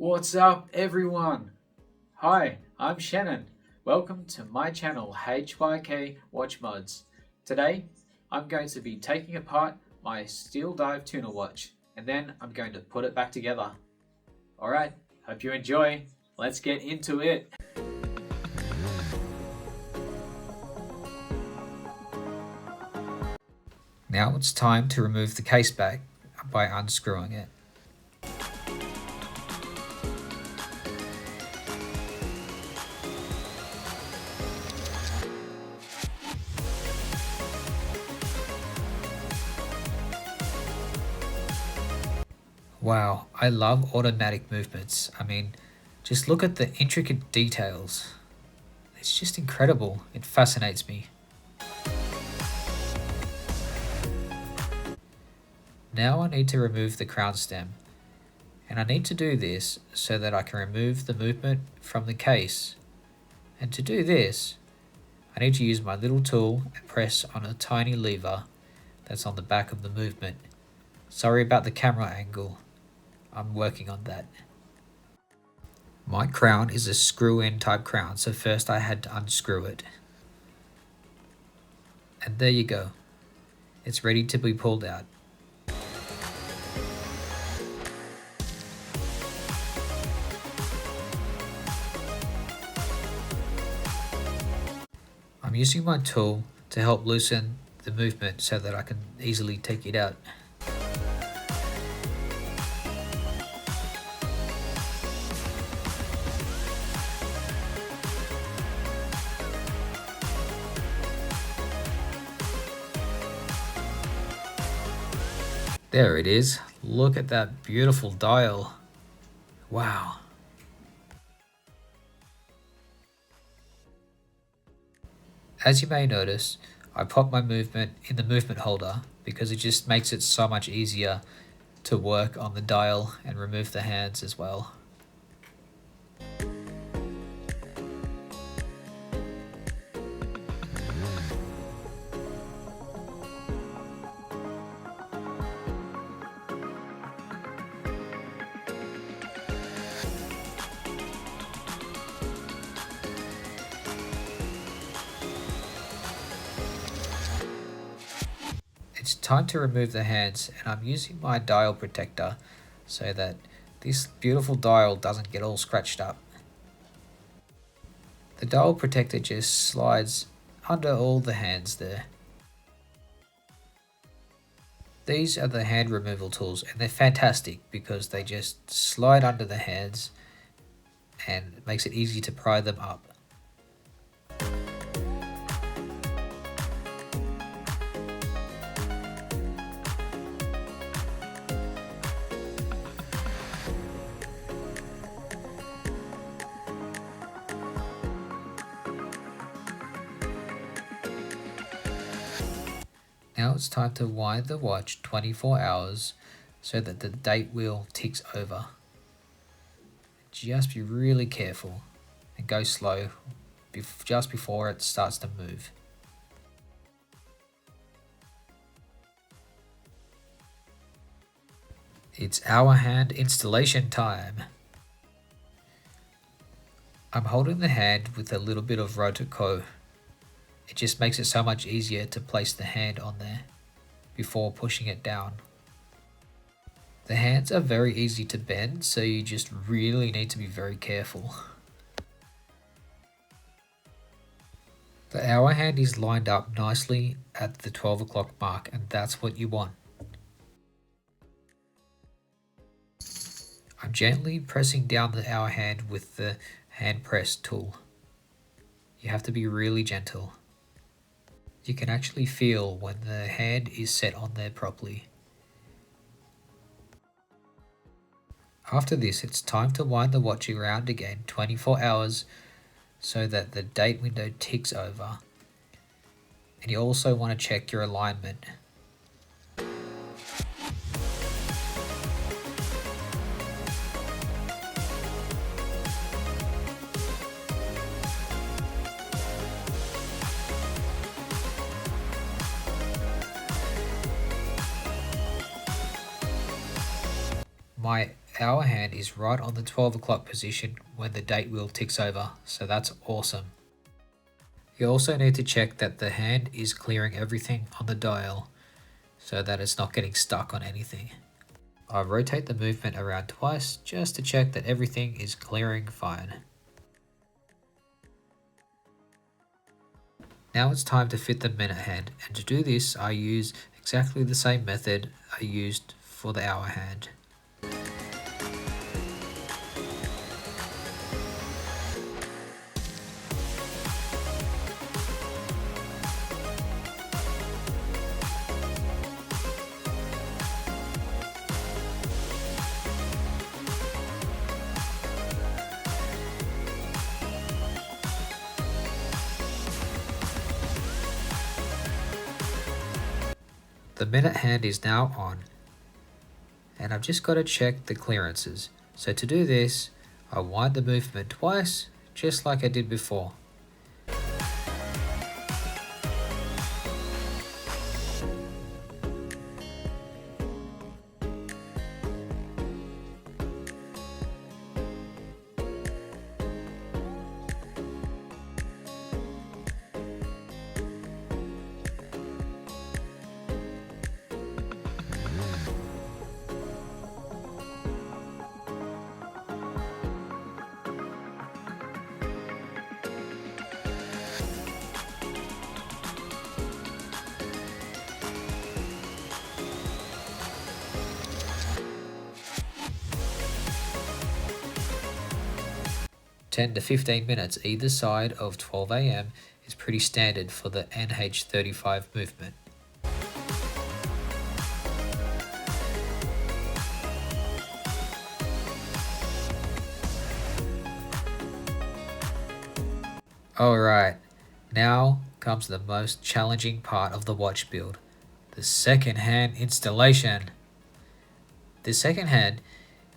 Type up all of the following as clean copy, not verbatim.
What's up, everyone? Hi, I'm Shannon. Welcome to my channel HYK Watch Mods. Today, I'm going to be taking apart my Steeldive Tuna watch, and then I'm going to put it back together. Alright, hope you enjoy. Let's get into it. Now it's time to remove the case back by unscrewing it. Wow, I love automatic movements. I mean, just look at the intricate details. It's just incredible. It fascinates me. Now I need to remove the crown stem. And I need to do this so that I can remove the movement from the case. And to do this, I need to use my little tool and press on a tiny lever that's on the back of the movement. Sorry about the camera angle. I'm working on that. My crown is a screw-in type crown, so first I had to unscrew it. And there you go. It's ready to be pulled out. I'm using my tool to help loosen the movement so that I can easily take it out. There it is. Look at that beautiful dial. Wow. As you may notice, I pop my movement in the movement holder because it just makes it so much easier to work on the dial and remove the hands as well. It's time to remove the hands, and I'm using my dial protector so that this beautiful dial doesn't get all scratched up. The dial protector just slides under all the hands there. These are the hand removal tools, and they're fantastic because they just slide under the hands and it makes it easy to pry them up. Now it's time to wind the watch 24 hours so that the date wheel ticks over. Just be really careful and go slow just before it starts to move. It's hour hand installation time. I'm holding the hand with a little bit of Rotoco. It just makes it so much easier to place the hand on there before pushing it down. The hands are very easy to bend, so you just really need to be very careful. The hour hand is lined up nicely at the 12 o'clock mark, and that's what you want. I'm gently pressing down the hour hand with the hand press tool. You have to be really gentle. You can actually feel when the hand is set on there properly. After this, it's time to wind the watch around again 24 hours so that the date window ticks over. And you also want to check your alignment. my hour hand is right on the 12 o'clock position when the date wheel ticks over, so that's awesome. You also need to check that the hand is clearing everything on the dial so that it's not getting stuck on anything. I rotate the movement around twice just to check that everything is clearing fine. Now it's time to fit the minute hand, and to do this I use exactly the same method I used for the hour hand. The minute hand is now on, and I've just got to check the clearances. So to do this, I wind the movement twice, just like I did before. "10 to 15 minutes either side of 12 AM is pretty standard for the NH35 movement. Alright, now comes the most challenging part of the watch build, the second hand installation. The second hand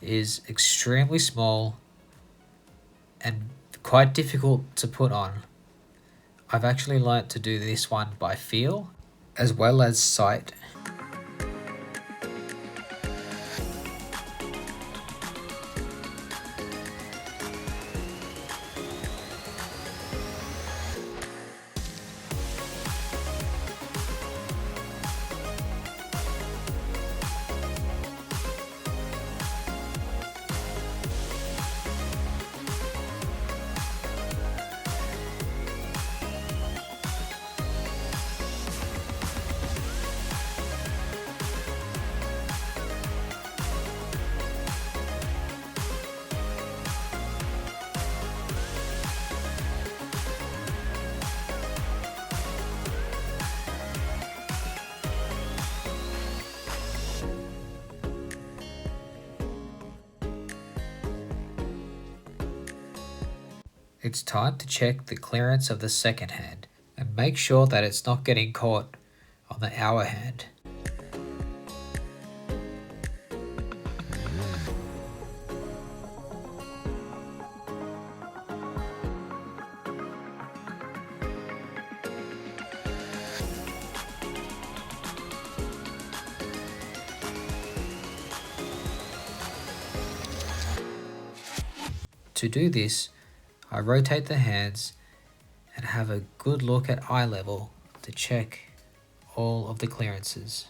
is extremely small and quite difficult to put on. I've actually learnt to do this one by feel as well as sight. It's time to check the clearance of the second hand and make sure that it's not getting caught on the hour hand. To do this, I rotate the hands and have a good look at eye level to check all of the clearances.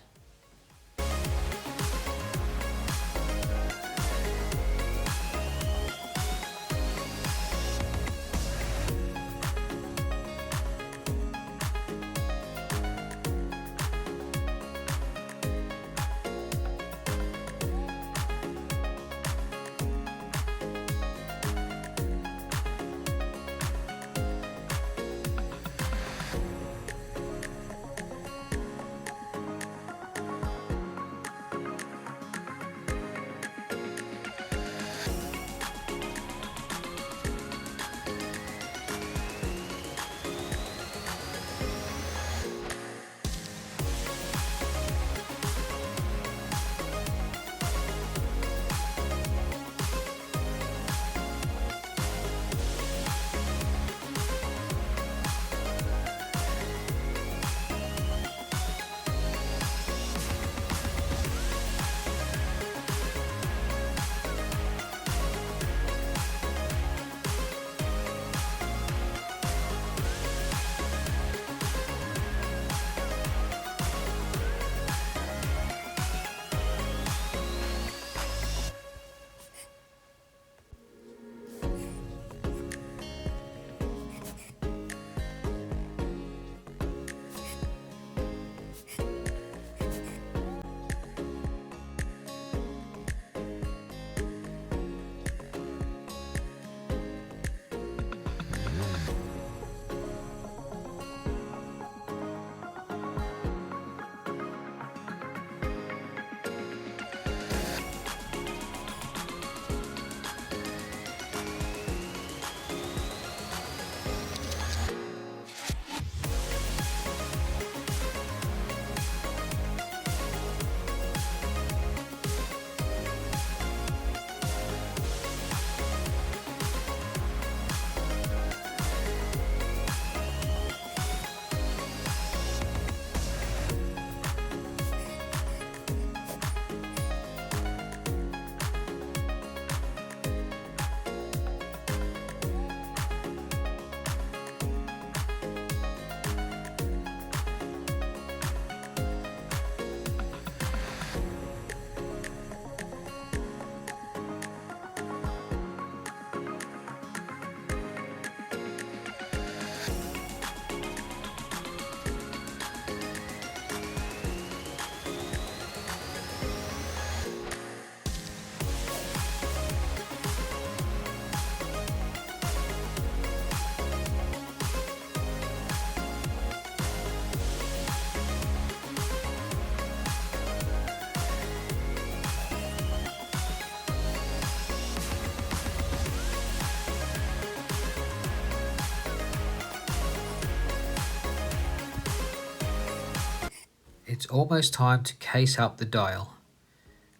It's almost time to case up the dial.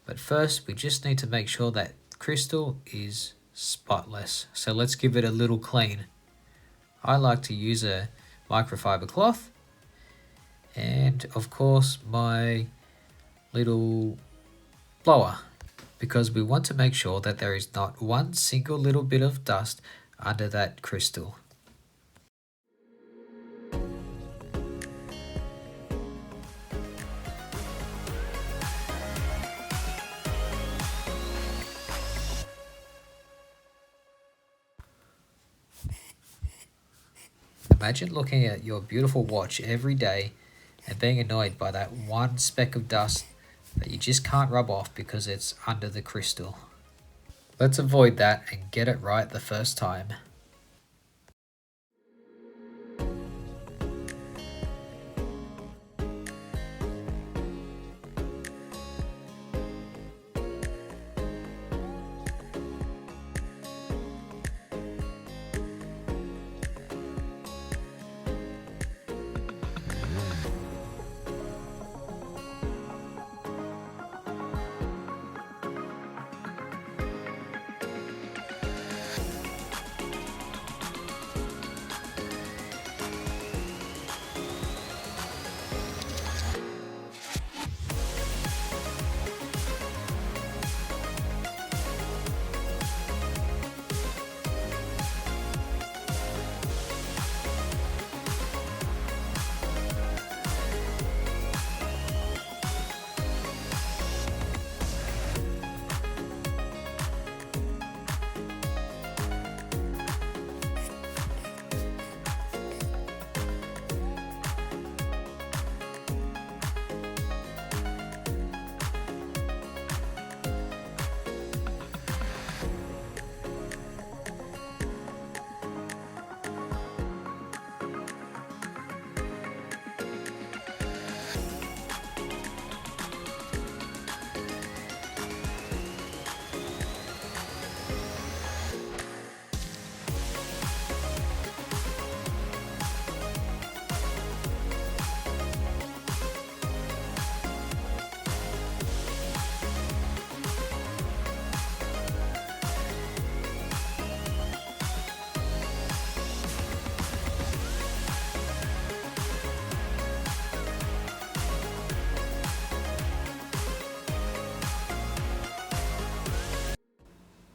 But first, we just need to make sure that crystal is spotless. So let's give it a little clean. I like to use a microfiber cloth and of course my little blower, because we want to make sure that there is not one single little bit of dust under that crystal. Imagine looking at your beautiful watch every day and being annoyed by that one speck of dust that you just can't rub off because it's under the crystal. Let's avoid that and get it right the first time.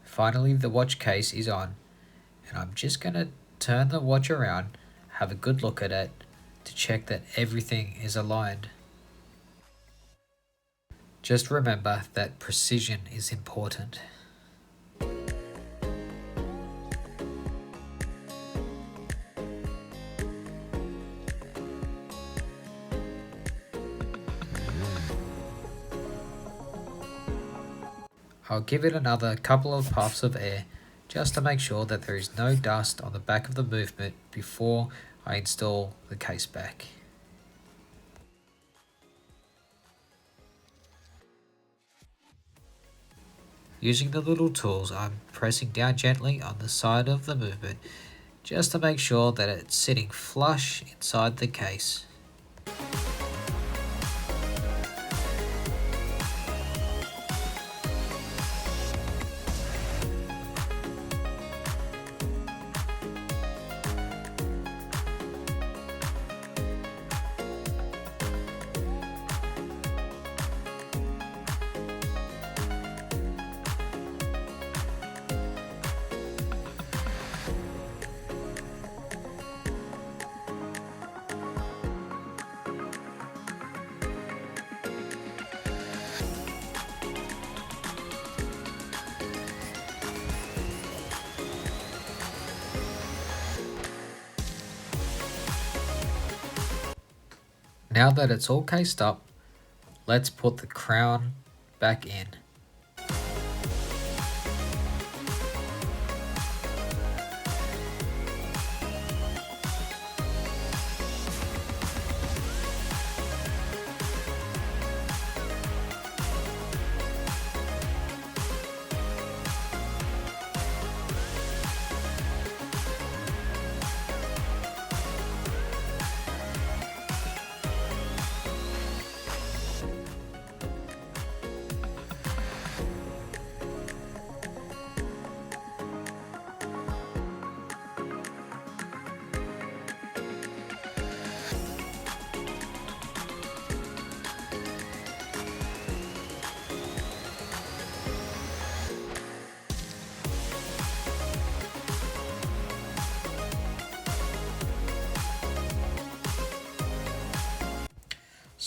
Finally, the watch case is on, and I'm just going to turn the watch around, have a good look at it to check that everything is aligned. Just remember that precision is important. I'll give it another couple of puffs of air just to make sure that there is no dust on the back of the movement before I install the case back. Using the little tools, I'm pressing down gently on the side of the movement just to make sure that it's sitting flush inside the case. Now that it's all cased up, let's put the crown back in.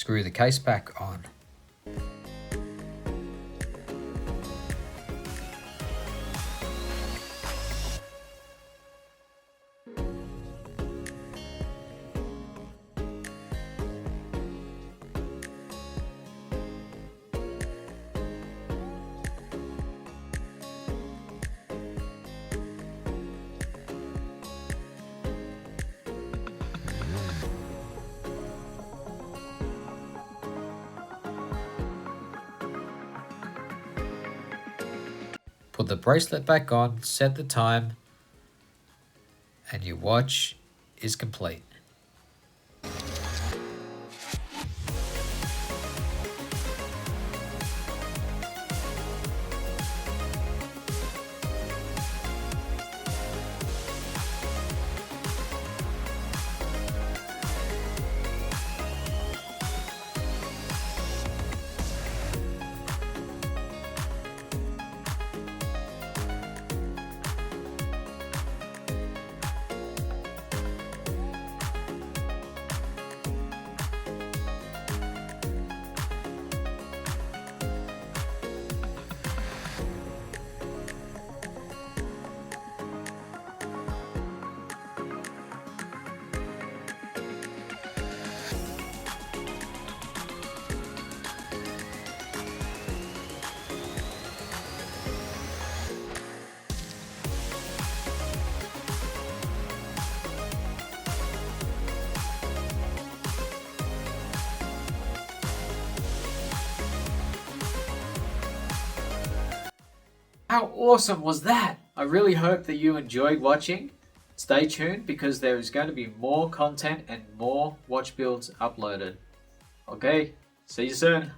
screw the case back on. Put the bracelet back on, set the time, and your watch is complete. How awesome was that? I really hope that you enjoyed watching. Stay tuned because there is going to be more content and more watch builds uploaded. Okay, see you soon.